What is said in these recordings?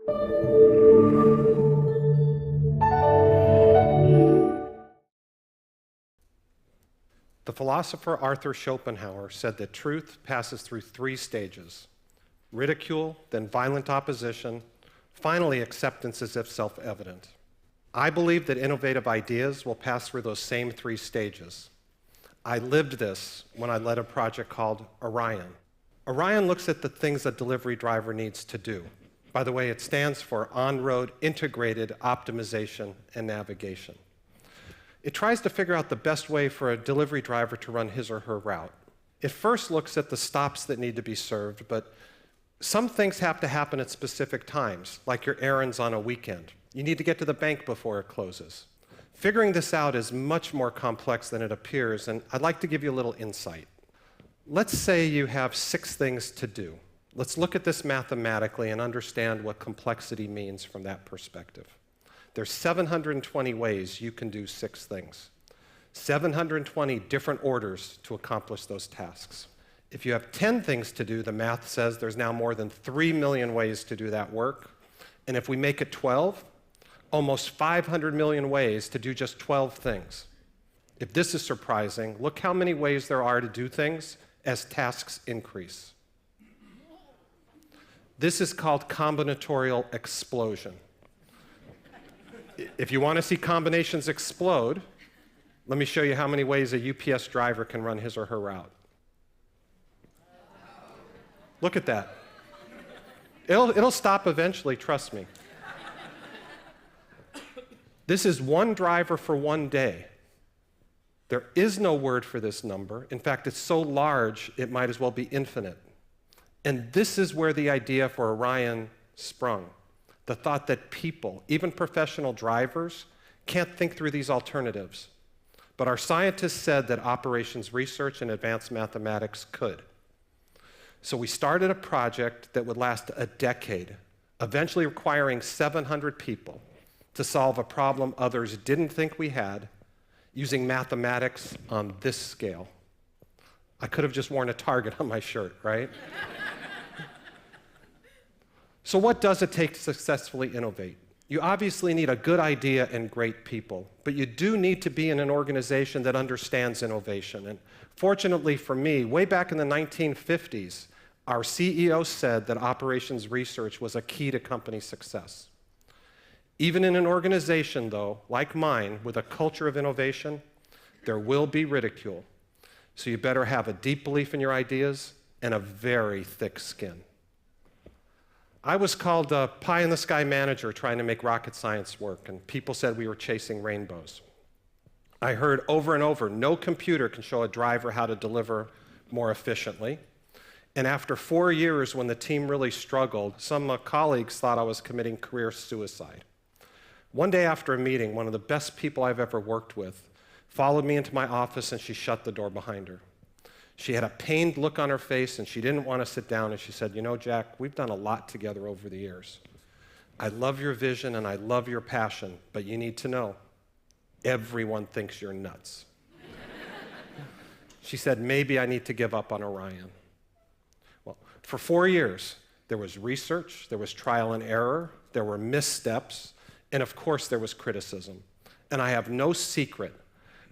The philosopher Arthur Schopenhauer said that truth passes through 3 stages: ridicule, then violent opposition, finally acceptance as if self-evident. I believe that innovative ideas will pass through those same 3 stages. I lived this when I led a project called Orion. Orion looks at the things a delivery driver needs to do. By the way, it stands for On-Road Integrated Optimization and Navigation. It tries to figure out the best way for a delivery driver to run his or her route. It first looks at the stops that need to be served, but some things have to happen at specific times, like your errands on a weekend. You need to get to the bank before it closes. Figuring this out is much more complex than it appears, and I'd like to give you a little insight. Let's say you have 6 things to do. Let's look at this mathematically and understand what complexity means from that perspective. There's 720 ways you can do 6 things. 720 different orders to accomplish those tasks. If you have 10 things to do, the math says there's now more than 3 million ways to do that work. And if we make it 12, almost 500 million ways to do just 12 things. If this is surprising, look how many ways there are to do things as tasks increase. This is called combinatorial explosion. If you want to see combinations explode, let me show you how many ways a UPS driver can run his or her route. Look at that. It'll stop eventually, trust me. This is one driver for one day. There is no word for this number. In fact, it's so large, it might as well be infinite. And this is where the idea for Orion sprung. The thought that people, even professional drivers, can't think through these alternatives. But our scientists said that operations research and advanced mathematics could. So we started a project that would last a decade, eventually requiring 700 people to solve a problem others didn't think we had, using mathematics on this scale. I could have just worn a target on my shirt, right? So what does it take to successfully innovate? You obviously need a good idea and great people, but you do need to be in an organization that understands innovation. And fortunately for me, way back in the 1950s, our CEO said that operations research was a key to company success. Even in an organization, though, like mine, with a culture of innovation, there will be ridicule. So you better have a deep belief in your ideas and a very thick skin. I was called a pie-in-the-sky manager trying to make rocket science work, and people said we were chasing rainbows. I heard over and over, no computer can show a driver how to deliver more efficiently. And after 4 years, when the team really struggled, some colleagues thought I was committing career suicide. One day after a meeting, one of the best people I've ever worked with followed me into my office, and she shut the door behind her. She had a pained look on her face, and she didn't want to sit down, and she said, "You know, Jack, we've done a lot together over the years. I love your vision, and I love your passion, but you need to know, everyone thinks you're nuts." She said, "Maybe I need to give up on Orion." Well, for 4 years, there was research, there was trial and error, there were missteps, and of course there was criticism. And I have no secret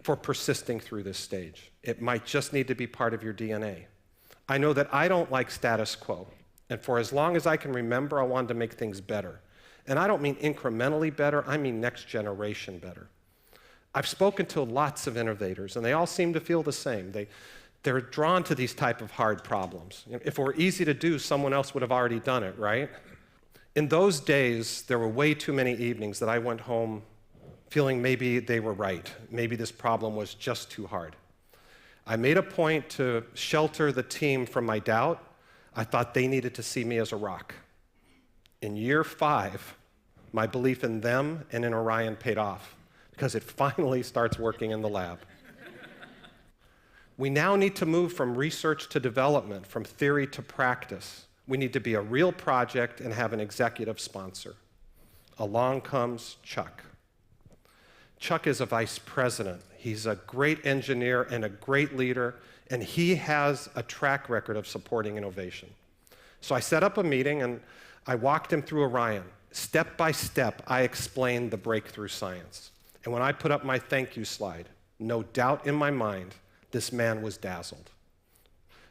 for persisting through this stage. It might just need to be part of your DNA. I know that I don't like status quo, and for as long as I can remember, I wanted to make things better. And I don't mean incrementally better, I mean next generation better. I've spoken to lots of innovators, and they all seem to feel the same. They're drawn to these type of hard problems. If it were easy to do, someone else would have already done it, right? In those days, there were way too many evenings that I went home feeling maybe they were right. Maybe this problem was just too hard. I made a point to shelter the team from my doubt. I thought they needed to see me as a rock. In year 5, my belief in them and in Orion paid off, because it finally starts working in the lab. We now need to move from research to development, from theory to practice. We need to be a real project and have an executive sponsor. Along comes Chuck. Chuck is a vice president. He's a great engineer and a great leader, and he has a track record of supporting innovation. So I set up a meeting, and I walked him through Orion. Step by step, I explained the breakthrough science. And when I put up my thank you slide, no doubt in my mind, this man was dazzled.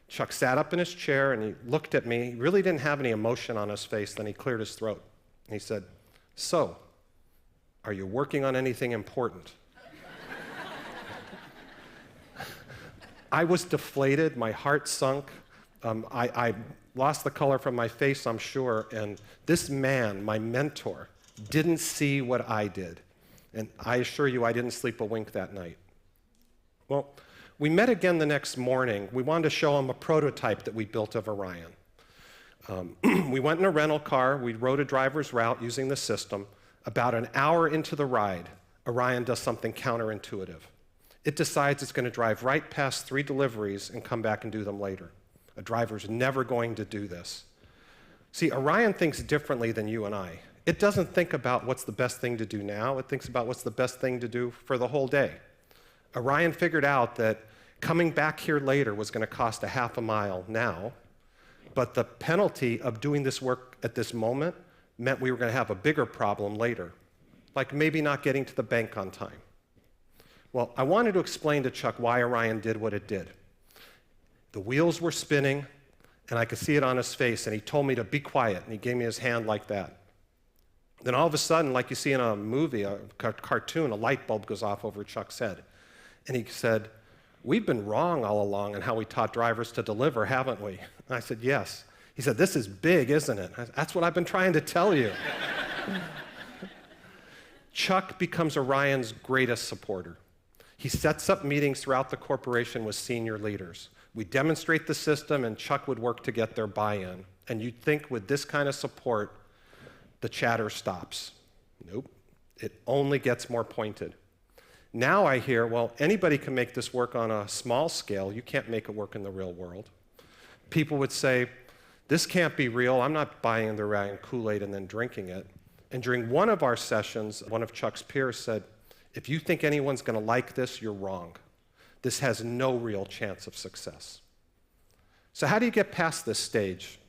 Chuck sat up in his chair and he looked at me. He really didn't have any emotion on his face. Then he cleared his throat. And he said, "So, are you working on anything important?" I was deflated. My heart sunk. I lost the color from my face, I'm sure. And this man, my mentor, didn't see what I did. And I assure you, I didn't sleep a wink that night. Well, we met again the next morning. We wanted to show him a prototype that we built of Orion. We went in a rental car. We wrote a driver's route using the system. About an hour into the ride, Orion does something counterintuitive. It decides it's going to drive right past 3 deliveries and come back and do them later. A driver's never going to do this. See, Orion thinks differently than you and I. It doesn't think about what's the best thing to do now. It thinks about what's the best thing to do for the whole day. Orion figured out that coming back here later was going to cost a half a mile now, but the penalty of doing this work at this moment meant we were going to have a bigger problem later, like maybe not getting to the bank on time. Well, I wanted to explain to Chuck why Orion did what it did. The wheels were spinning, and I could see it on his face, and he told me to be quiet, and he gave me his hand like that. Then all of a sudden, like you see in a movie, a cartoon, a light bulb goes off over Chuck's head. And he said, "We've been wrong all along in how we taught drivers to deliver, haven't we?" And I said, "Yes." He said, "This is big, isn't it?" I said, "That's what I've been trying to tell you." Chuck becomes Orion's greatest supporter. He sets up meetings throughout the corporation with senior leaders. We demonstrate the system, and Chuck would work to get their buy-in. And you'd think with this kind of support, the chatter stops. Nope. It only gets more pointed. Now I hear, well, anybody can make this work on a small scale. You can't make it work in the real world. People would say, "This can't be real. I'm not buying the Orion Kool-Aid and then drinking it." And during one of our sessions, one of Chuck's peers said, "If you think anyone's going to like this, you're wrong. This has no real chance of success." So how do you get past this stage?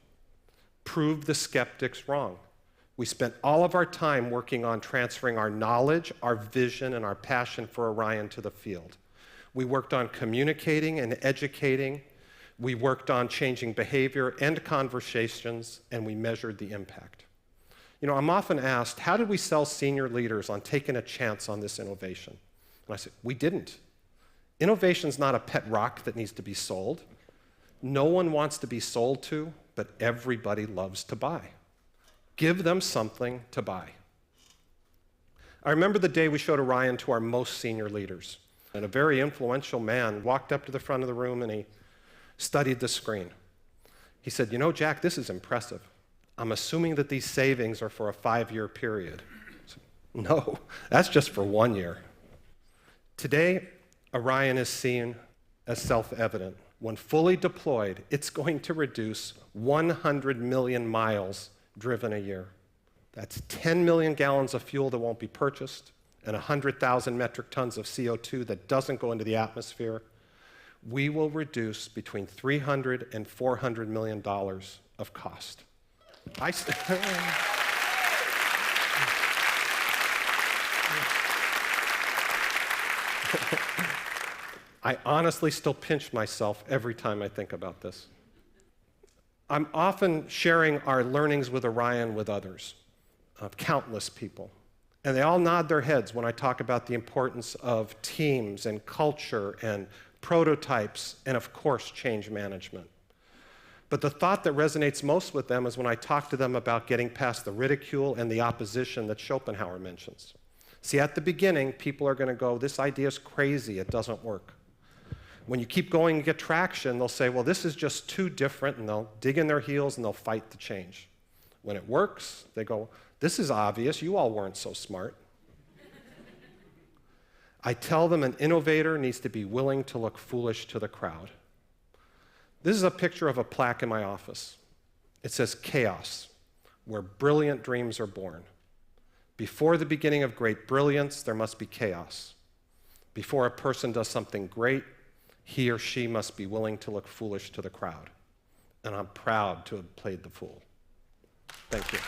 Prove the skeptics wrong. We spent all of our time working on transferring our knowledge, our vision, and our passion for Orion to the field. We worked on communicating and educating. We worked on changing behavior and conversations, and we measured the impact. You know, I'm often asked, how did we sell senior leaders on taking a chance on this innovation? And I said, we didn't. Innovation's not a pet rock that needs to be sold. No one wants to be sold to, but everybody loves to buy. Give them something to buy. I remember the day we showed Orion to our most senior leaders. And a very influential man walked up to the front of the room and he studied the screen. He said, "You know, Jack, this is impressive. I'm assuming that these savings are for a 5-year period." I said, "No, that's just for 1 year." Today, Orion is seen as self-evident. When fully deployed, it's going to reduce 100 million miles driven a year. That's 10 million gallons of fuel that won't be purchased and 100,000 metric tons of CO2 that doesn't go into the atmosphere. We will reduce between $300 and $400 million of cost. I honestly still pinch myself every time I think about this. I'm often sharing our learnings with Orion with others, countless people. And they all nod their heads when I talk about the importance of teams and culture and prototypes and, of course, change management. But the thought that resonates most with them is when I talk to them about getting past the ridicule and the opposition that Schopenhauer mentions. See, at the beginning, people are going to go, "This idea is crazy, it doesn't work." When you keep going and get traction, they'll say, "Well, this is just too different," and they'll dig in their heels and they'll fight the change. When it works, they go, "This is obvious, you all weren't so smart." I tell them an innovator needs to be willing to look foolish to the crowd. This is a picture of a plaque in my office. It says, "Chaos, where brilliant dreams are born. Before the beginning of great brilliance, there must be chaos. Before a person does something great, he or she must be willing to look foolish to the crowd." And I'm proud to have played the fool. Thank you.